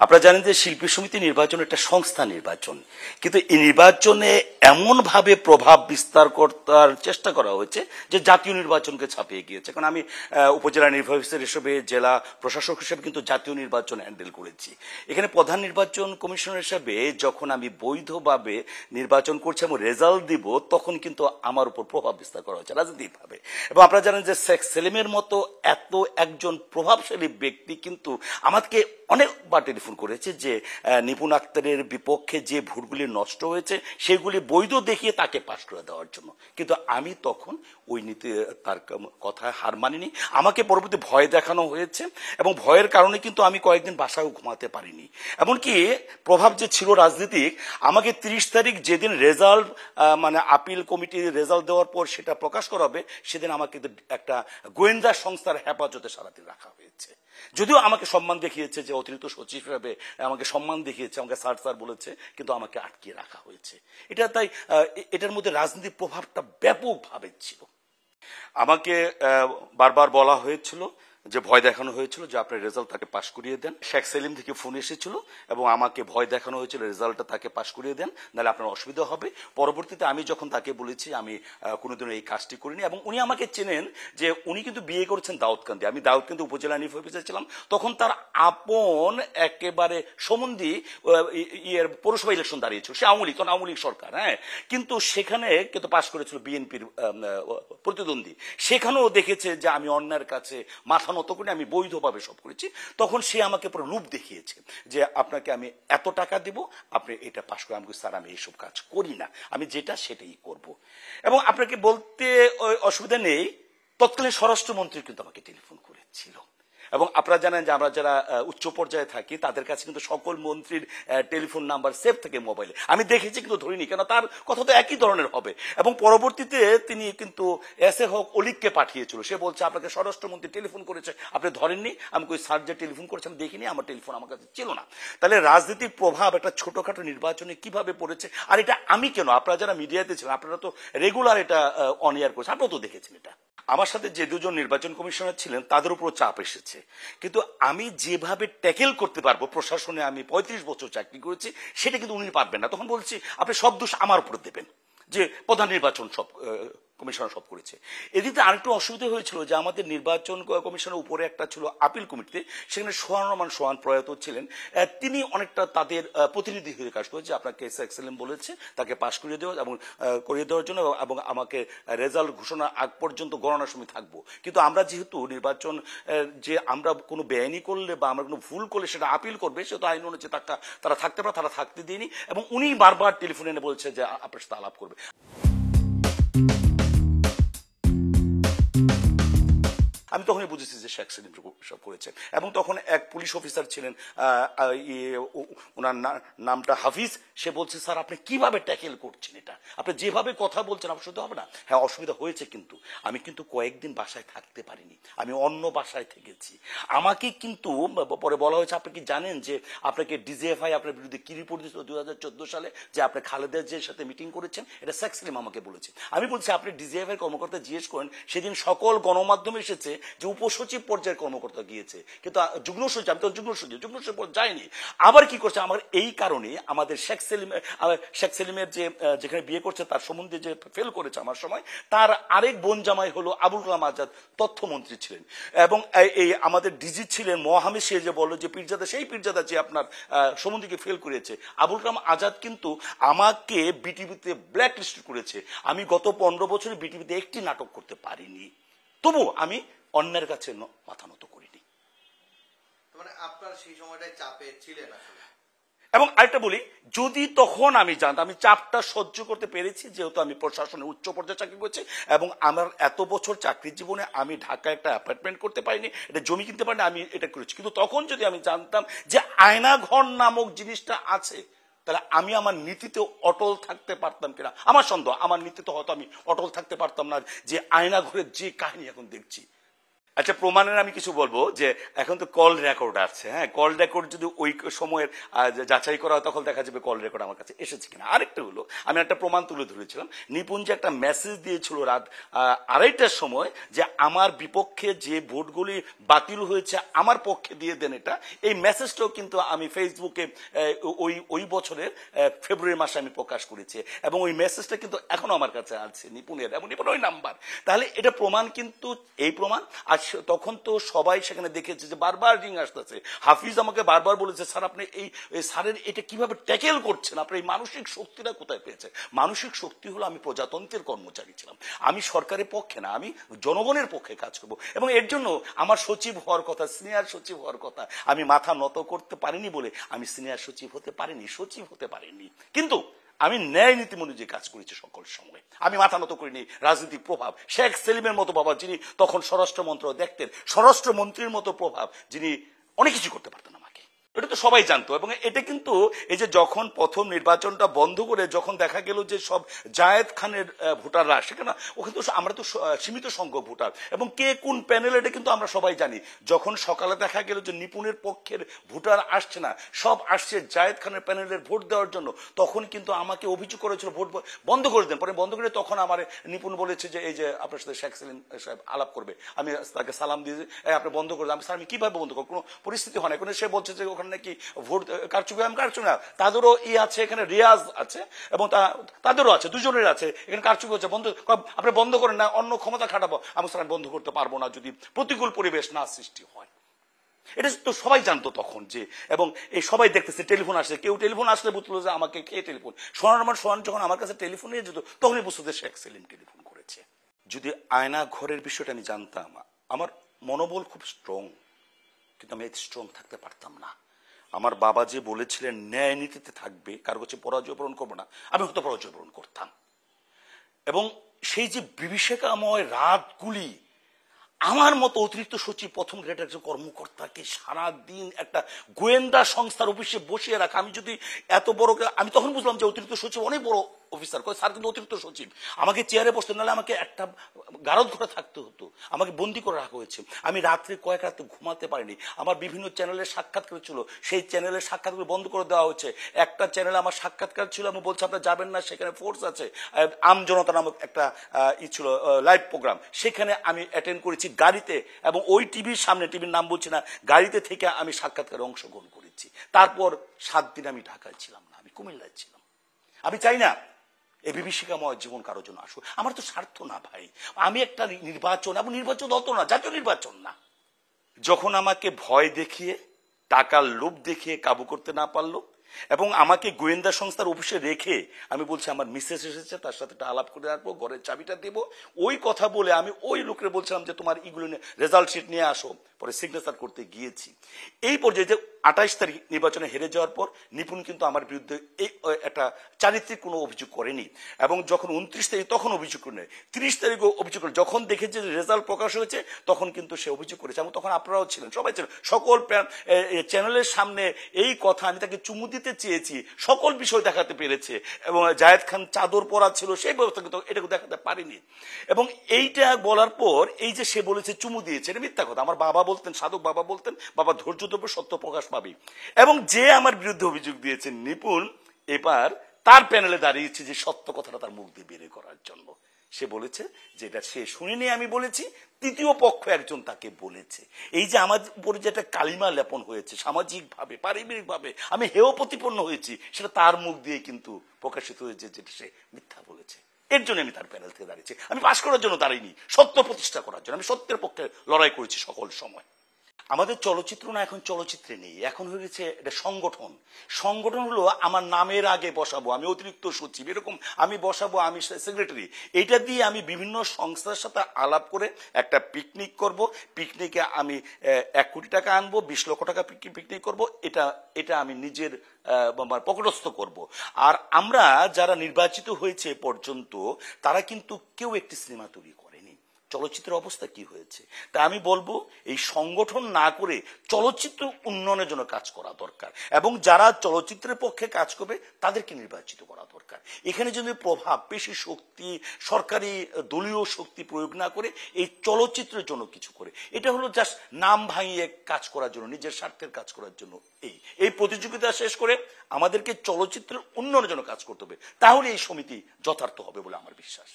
আপনারা জানেন যে শিল্পী সমিতি নির্বাচন একটা সংস্থা নির্বাচন, কিন্তু এই নির্বাচনে এমনভাবে প্রভাব বিস্তার করার চেষ্টা করা হয়েছে যে জাতীয় নির্বাচনকে ছাপিয়ে গিয়েছে। কারণ আমি উপজেলা নির্বাহী অফিসার হিসেবে, জেলা প্রশাসক হিসেবে কিন্তু জাতীয় নির্বাচন হ্যান্ডেল করেছি। এখানে প্রধান নির্বাচন কমিশনার হিসেবে যখন আমি বৈধভাবে নির্বাচন করছি এবং রেজাল্ট দিব, তখন কিন্তু আমার উপর প্রভাব বিস্তার করা হয়েছে রাজনৈতিকভাবে। এবং আপনারা জানেন যে শেখ সেলিমের মতো এত একজন প্রভাবশালী ব্যক্তি কিন্তু আমাকে অনেকবার টেলিফোন করেছে যে নিপুণ আক্তারের বিপক্ষে যে ভোটগুলি নষ্ট হয়েছে সেগুলি বৈধ দেখিয়ে তাকে পাশ করে দেওয়ার জন্য। কিন্তু আমি তখন ওই নীতি তার কথায় হার মানিনি। আমাকে পরবর্তী ভয় দেখানো হয়েছে এবং ভয়ের কারণে কিন্তু আমি কয়েকদিন বাসায়ও ঘুমাতে পারিনি। এমনকি প্রভাব যে ছিল রাজনীতিক, আমাকে 30 তারিখ যেদিন রেজাল্ট মানে আপিল কমিটির রেজাল্ট দেওয়ার পর সেটা প্রকাশ করা হবে, সেদিন আমাকে একটা গোয়েন্দা সংস্থার হেফাজতে সারাদিন রাখা হয়েছে। যদিও আমাকে সম্মান দেখিয়েছে, যে অতিরিক্ত সচিব হিসেবে আমাকে সম্মান দেখিয়েছে, আমাকে স্যার স্যার বলেছে, কিন্তু আমাকে আটকিয়ে রাখা হয়েছে। এটা তাই এটার মধ্যে রাজনৈতিক প্রভাবটা ব্যাপকভাবে ছিল। আমাকে বারবার বলা হয়েছিল, যে ভয় দেখানো হয়েছিল যে আপনার রেজাল্ট তাকে পাশ করিয়ে দেন। শেখ সেলিম থেকে ফোন এসেছিল এবং আমাকে ভয় দেখানো হয়েছিল রেজাল্টটা তাকে পাশ করিয়ে দেন, নাহলে আপনার অসুবিধা হবে। পরবর্তীতে আমি যখন তাকে বলেছি আমি কোনোদিনও এই কাজটি করিনি, এবং উনি আমাকে চেনেন যে উনি কিন্তু বিয়ে করেছেন দাউদকান্দি। আমি দাউদকান্দি উপজেলা নির্বাহী অফিসার ছিলাম তখন। তার আপন একেবারে সম্বন্ধী পৌরসভা ইলেকশন দাঁড়িয়েছিল, সে আওয়ামী লীগ, তখন আওয়ামী লীগ সরকার, হ্যাঁ, কিন্তু সেখানে কিন্তু পাশ করেছিল বিএনপির প্রতিদ্বন্দ্বী। সেখানেও দেখেছে যে আমি অন্যায়ের কাছে মাথা নত করে আমি বৈধভাবে সব করেছি। তখন সে আমাকে পুরো লুপ দেখিয়েছে যে আপনাকে আমি এত টাকা দিব, আপনি এটা পাশ করে। আমি স্যার, আমি এইসব কাজ করি না, আমি যেটা সেটাই করব। এবং আপনাকে বলতে অসুবিধা নেই, তৎকালীন স্বরাষ্ট্রমন্ত্রী কিন্তু আমাকে টেলিফোন করেছিল। এবং আপনারা জানেন যে আমরা যারা উচ্চ পর্যায়ে থাকি তাদের কাছে কিন্তু সকল মন্ত্রীর টেলিফোন নাম্বার সেভ থাকে মোবাইলে। আমি দেখেছি কিন্তু ধরিনি, কেন তার কথা তো একই ধরনের হবে। এবং পরবর্তীতে তিনি কিন্তু এসে হক অলিককে পাঠিয়েছিল, সে বলছে আপনাকে স্বরাষ্ট্রমন্ত্রী টেলিফোন করেছে, আপনি ধরেননি। আমি কই স্যার, যে টেলিফোন করেছে আমি দেখিনি, আমার টেলিফোন আমার কাছে ছিল না। তাহলে রাজনৈতিক প্রভাব একটা ছোটখাটো নির্বাচনে কিভাবে পড়েছে, আর এটা আমি কেন, আপনারা যারা মিডিয়াতে ছিলেন আপনারা তো রেগুলার এটা অন এয়ার করছেন, আপনারা তো দেখেছেন এটা। আমার সাথে যে দুজন নির্বাচন কমিশনার ছিলেন তাদের উপর চাপ এসেছে, কিন্তু আমি যেভাবে ট্যাকেল করতে পারবো, প্রশাসনে আমি 35 বছর চাকরি করেছি, সেটা কিন্তু উনি পারবেন না। তখন বলছি আপনি সব দোষ আমার উপর দেবেন, যে প্রধান নির্বাচন সব কমিশনার সব করেছে। এদিকে আরেকটু অসুবিধা হয়েছিল যে আমাদের নির্বাচন কমিশনের উপরে একটা ছিল আপিল কমিটিতে, সেখানে সোহান রহমান সোহান প্রয়াত ছিলেন, তিনি অনেকটা তাদের প্রতিনিধি হয়ে কাজ করেছে। আপনাকে শেখ সেলিম বলেছে তাকে পাশ করিয়ে দেওয়া এবং করিয়ে দেওয়ার জন্য, এবং আমাকে রেজাল্ট ঘোষণার আগ পর্যন্ত গণনার সময় থাকবো। কিন্তু আমরা যেহেতু নির্বাচন যে আমরা কোনো বেআইনি করলে বা আমরা কোনো ভুল করলে সেটা আপিল করবে, সেটা আইন অনুযায়ী তারা থাকতে পারে, তারা থাকতে দিইনি। এবং উনি বারবার টেলিফোনে এনে বলছে যে আপনার সাথে আলাপ করবে। আমি তখনই বুঝেছি যে শেখ সেলিম সব করেছেন। এবং তখন এক পুলিশ অফিসার ছিলেন, ওনার নামটা হাফিজ, সে বলছে স্যার আপনি কিভাবে ট্যাকেল করছেন এটা, আপনি যেভাবে কথা বলছেন অসুবিধা হবে না? হ্যাঁ, অসুবিধা হয়েছে, কিন্তু আমি কিন্তু কয়েকদিন বাসায় থাকতে পারিনি, আমি অন্য বাসায় থেকেছি। আমাকে কিন্তু পরে বলা হয়েছে, আপনি কি জানেন যে আপনাকে ডিজিএফআই আপনার বিরুদ্ধে কি রিপোর্ট দিয়েছিল 2014 সালে, যে আপনি খালেদা জিয়ার সাথে মিটিং করেছেন? এটা শেখ সেলিম আমাকে বলেছে। আমি বলছি আপনি ডিজিএফআই কর্মকর্তা জিজ্ঞেস করেন, সেদিন সকল গণমাধ্যমে এসেছে যে উপসচিব পর্যায়ের কর্মকর্তা গিয়েছে, কিন্তু যুগ্ম সচিব, আমি তো যুগ্ম সচিব যায়নি। আবার কি করছে, আমার এই কারণে আমাদের শেখ সেলিমের যে যেখানে বিয়ে করছে তার সম্বন্ধে যে ফেল করেছে আমার সময়, তার আরেক বোন জামাই হলো আবুল কালাম আজাদ, তথ্যমন্ত্রী ছিলেন। এবং এই আমাদের ডিজি ছিলেন মোহাম্মদ, সে যে বললো যে পীরজাদা, সেই পীরজাদা যে আপনার সম্বন্ধীকে ফেল করেছে। আবুল কালাম আজাদ কিন্তু আমাকে বিটিভিতে ব্ল্যাক লিস্ট করেছে। আমি গত 15 বছরে বিটিভিতে একটি নাটক করতে পারিনি, তবু আমি অন্যের কাছে মাথা নত করিনি। মানে আপনার সেই সময়টায় চাপে ছিলেন আসলে। এবং আরেকটা বলি, যদি তখন আমি জানতাম, আমি চাপটা সহ্য করতে পেরেছি যেহেতু আমি প্রশাসনে উচ্চ পর্যায়ে চাকরি করছি, এবং আমার এত বছর চাকরির জীবনে আমি ঢাকায় একটা অ্যাপার্টমেন্ট করতে পারিনি, এটা জমি কিনতে পারিনি, আমি এটা করেছি। কিন্তু তখন যদি আমি জানতাম যে আয়নাঘর নামক জিনিসটা আছে, তাহলে আমি আমার নীতিতে অটল থাকতে পারতাম কিনা আমার সন্দেহ। আমার নীতিতে হয়তো আমি অটল থাকতে পারতাম না, যে আয়নাঘরের যে কাহিনী এখন দেখছি। আচ্ছা, প্রমাণের আমি কিছু বলবো যে এখন তো কল রেকর্ড আছে। হ্যাঁ, কল রেকর্ড যদি ওই সময়ের যাচাই করা হয় তখন দেখা যাবে কল রেকর্ড আমার কাছে এসেছে কিনা। আরেকটা হলো, আমি একটা প্রমাণ তুলে ধরেছিলাম, নিপুণ যে একটা মেসেজ দিয়েছিল রাত 2:30টার সময় যে আমার বিপক্ষে যে ভোটগুলি বাতিল হয়েছে আমার পক্ষে দিয়ে দেন, এটা এই মেসেজটাও কিন্তু আমি ফেসবুকে ওই বছরের ফেব্রুয়ারি মাসে আমি প্রকাশ করেছি, এবং ওই মেসেজটা কিন্তু এখনো আমার কাছে আছে নিপুণের, এবং নিপুণ ওই নাম্বার। তাহলে এটা প্রমাণ, কিন্তু এই প্রমাণ। আর তখন তো সবাই সেখানে দেখেছে যে বারবার রিং আসতেছে। হাফিজ আমাকে বারবার বলেছে, স্যার আপনি এই স্যারের এটা কিভাবে ট্যাকেল করছেন, আপনার এই মানসিক শক্তিটা কোথায় পেয়েছে? মানসিক শক্তি হলো, আমি প্রজাতন্ত্রের কর্মচারী ছিলাম, আমি সরকারের পক্ষে না, আমি জনগণের পক্ষে কাজ করব, এবং এর জন্য আমার সচিব হওয়ার কথা, সিনিয়র সচিব হওয়ার কথা, আমি মাথা নত করতে পারিনি বলে আমি সিনিয়র সচিব হতে পারিনি, সচিব হতে পারিনি। কিন্তু আমি ন্যায় নীতি অনুযায়ী কাজ করেছি সকল সময়, আমি মাথা নত করিনি। রাজনৈতিক প্রভাব, শেখ সেলিমের মতো বাবা যিনি তখন স্বরাষ্ট্র মন্ত্রক দেখতেন, স্বরাষ্ট্রমন্ত্রীর মতো প্রভাব, যিনি অনেক কিছু করতে পারতেন আমাকে, এটা তো সবাই জানতো। এবং এটা কিন্তু এই যে যখন প্রথম নির্বাচনটা বন্ধ করে যখন দেখা গেল যে সব জায়েদ খানের ভোটাররা, সেখানে ওখানে তো আমরা তো সীমিত সংখ্যক ভোটার, এবং কে কোন প্যানেল এটা কিন্তু আমরা সবাই জানি। যখন সকালে দেখা গেল যে নিপুণের পক্ষের ভোটার আসছে না, সব আসছে জায়েদ খানের প্যানেলের ভোট দেওয়ার জন্য, তখন কিন্তু আমাকে অভিযোগ করেছিল ভোট বন্ধ করে দেন। পরে বন্ধ করে তখন আমার নিপুণ বলেছে যে এই যে আপনার সাথে শেখ সেলিম সাহেব আলাপ করবে, আমি তাকে সালাম দিয়ে আপনি বন্ধ করে দেন। আমি স্যার আমি কিভাবে বন্ধ করবো, কোনো পরিস্থিতি হয় না। এখন সে বলছে যে ওখানে নাকি ভোট কারচুপি, আমি কারচুপি না, তাদেরও আছে, এখানে রিয়াজ আছে এবং তাদেরও আছে, দুজনের আছে, এখানে কারচুপি হচ্ছে, বন্ধ আপনি বন্ধ করেন না, অন্য ক্ষমতা খাটাবো। আমি স্যার বন্ধ করতে পারবো না যদি প্রতিকূল পরিবেশ না সৃষ্টি হয়। এটা তো সবাই জানতো তখন যে, এবং এই সবাই দেখতেছে, টেলিফোন আসছে, কেউ টেলিফোন আসলে বুঝলো যে আমাকে খেয়ে টেলিফোন সোহান যখন আমার কাছে টেলিফোন নিয়ে যেত তখনই বুঝতো যে শেখ সেলিম টেলিফোন করেছে। যদি আয়না ঘরের বিষয়টা আমি জানতাম, আমার মনোবল খুব স্ট্রং, কিন্তু আমি স্ট্রং থাকতে পারতাম না। আমার বাবা যে বলেছিলেন ন্যায় নীতিতে থাকবে, কারো কাছে পরাজয় বরণ করবো না, আমি হয়তো পরাজয় বরণ করতাম। এবং সেই যে বিভীষিকাময় রাতগুলি, আমার মতো অতিরিক্ত সচিব প্রথম গ্রেডের একজন কর্মকর্তাকে সারাদিন একটা গোয়েন্দা সংস্থার অফিসে বসিয়ে রাখা, আমি যদি এত বড়, আমি তখন বুঝলাম যে অতিরিক্ত সচিব অনেক বড় অফিসার, স্যার কিন্তু অতিরিক্ত সচিব, আমাকে চেয়ারে বসতে, নাহলে আমাকে একটা গারদ ঘরে থাকতে হতো, আমাকে বন্দি করে রাখা হয়েছে। আমি রাত্রে কয়েক রাতে ঘুমাতে পারিনি, আমার বিভিন্ন চ্যানেলের সাক্ষাৎকার ছিল, সেই চ্যানেলের সাক্ষাৎকার বন্ধ করে দেওয়া হয়েছে। একটা চ্যানেলে আমার সাক্ষাৎকার ছিল, আমি বলছি আপনারা যাবেন না, সেখানে ফোর্স আছে, আমজনতা নামক একটা ছিল লাইভ প্রোগ্রাম, সেখানে আমি অ্যাটেন্ড করেছি গাড়িতে, এবং ওই টিভির সামনে, টিভির নাম বলছি না, গাড়িতে থেকে আমি সাক্ষাৎকারে অংশগ্রহণ করেছি। তারপর 7 দিন আমি ঢাকায় ছিলাম না, আমি কুমিল্লায় ছিলাম। আমি চাই না এই বিভীষিকাময় জীবন কারোর জন্য আসুক, আমার তো স্বার্থ না ভাই, আমি একটা নির্বাচন, এবং নির্বাচন অত না, জাতীয় নির্বাচন না। যখন আমাকে ভয় দেখিয়ে, টাকার লোভ দেখিয়ে কাবু করতে না পারলো, এবং আমাকে গোয়েন্দা সংস্থার অফিসে রেখে আমি বলছি আমার মিসেস এসেছে, তার সাথে একটা আলাপ করে রাখবো, ঘরের চাবিটা দেবো, ওই কথা বলে আমি ওই লোকের বলছিলাম যে তোমার ইগুলো নিয়ে রেজাল্ট শিট নিয়ে আসো, পরে সিগনেচার করতে গিয়েছি। এই পর্যায়ে যে 28 তারিখ নির্বাচনে হেরে যাওয়ার পর নিপুণ কিন্তু আমার বিরুদ্ধে এই একটা চারিত্রিক কোনো অভিযোগ করেনি, এবং যখন 29 তারিখ তখন অভিযোগ করে, 30 তারিখও অভিযোগ করে, যখন দেখেছে যে রেজাল্ট প্রকাশ হয়েছে তখন কিন্তু সে অভিযোগ করেছে, এবং তখন আপনারাও ছিলেন, সবাই ছিলেন, সকল চ্যানেলের সামনে এই কথা, আমি তাকে চুমু দিতে চেয়েছি, সকল বিষয় দেখাতে পেরেছে, এবং জায়েদ খান চাদর পরা ছিল সেই ব্যবস্থা কিন্তু এটাকে দেখাতে পারিনি। এবং এইটা বলার পর এই যে সে বলেছে চুমু দিয়েছে, এটা মিথ্যা কথা। আমার বাবা বলতেন, সাধক বাবা বলতেন, বাবা ধৈর্য ধরবে, সত্য প্রকাশ পাবি। এবং যে আমার বিরুদ্ধে অভিযোগ দিয়েছেন নিপুণ, এবার তার প্যানেলে দাঁড়িয়েছে যে সত্য কথাটা তার মুখ দিয়ে বের করার জন্য। সে বলেছে যে এটা সে শুনিনি, আমি বলেছি, তৃতীয় পক্ষ একজন তাকে বলেছে। এই যে আমার উপরে যে একটা কালিমা লেপন হয়েছে, সামাজিক ভাবে, পারিবারিক ভাবে আমি হেয় প্রতিপন্ন হয়েছি, সেটা তার মুখ দিয়ে কিন্তু প্রকাশিত হয়েছে, যেটা সে মিথ্যা বলেছে। এর জন্য আমি তার প্যানেল থেকে দাঁড়িয়েছি, আমি পাশ করার জন্য দাঁড়াইনি, সত্য প্রতিষ্ঠা করার জন্য। আমি সত্যের পক্ষে লড়াই করেছি সকল সময়। আমাদের চলচ্চিত্র না, এখন চলচ্চিত্রে নেই, এখন হয়ে গেছে এটা সংগঠন। সংগঠন হলো আমার নামের আগে বসাবো আমি অতিরিক্ত সচিব, এরকম আমি বসাবো, আমি সেক্রেটারি, এইটা দিয়ে আমি বিভিন্ন সংস্থার সাথে আলাপ করে একটা পিকনিক করব, পিকনিকে আমি 1 কোটি টাকা আনবো, 20 লক্ষ টাকা পিকনিক করব, এটা আমি নিজের পকেটস্থ করব। আর আমরা যারা নির্বাচিত হয়েছে পর্যন্ত, তারা কিন্তু কেউ একটি সিনেমা তৈরি করেনি, চলচ্চিত্রের অবস্থা কি হয়েছে। তা আমি বলবো এই সংগঠন না করে চলচ্চিত্র উন্নয়নের জন্য কাজ করা দরকার, এবং যারা চলচ্চিত্রের পক্ষে কাজ করবে তাদেরকে নির্বাচিত করা দরকার। এখানে যদি প্রভাব পেশি শক্তি, সরকারি দলীয় শক্তি প্রয়োগ না করে এই চলচ্চিত্রের জন্য কিছু করে, এটা হলো জাস্ট নাম ভাঙিয়ে কাজ করার জন্য, নিজের স্বার্থের কাজ করার জন্য, এই প্রতিযোগিতা শেষ করে আমাদেরকে চলচ্চিত্রের উন্নয়নের জন্য কাজ করতে হবে, তাহলে এই সমিতি যথার্থ হবে বলে আমার বিশ্বাস।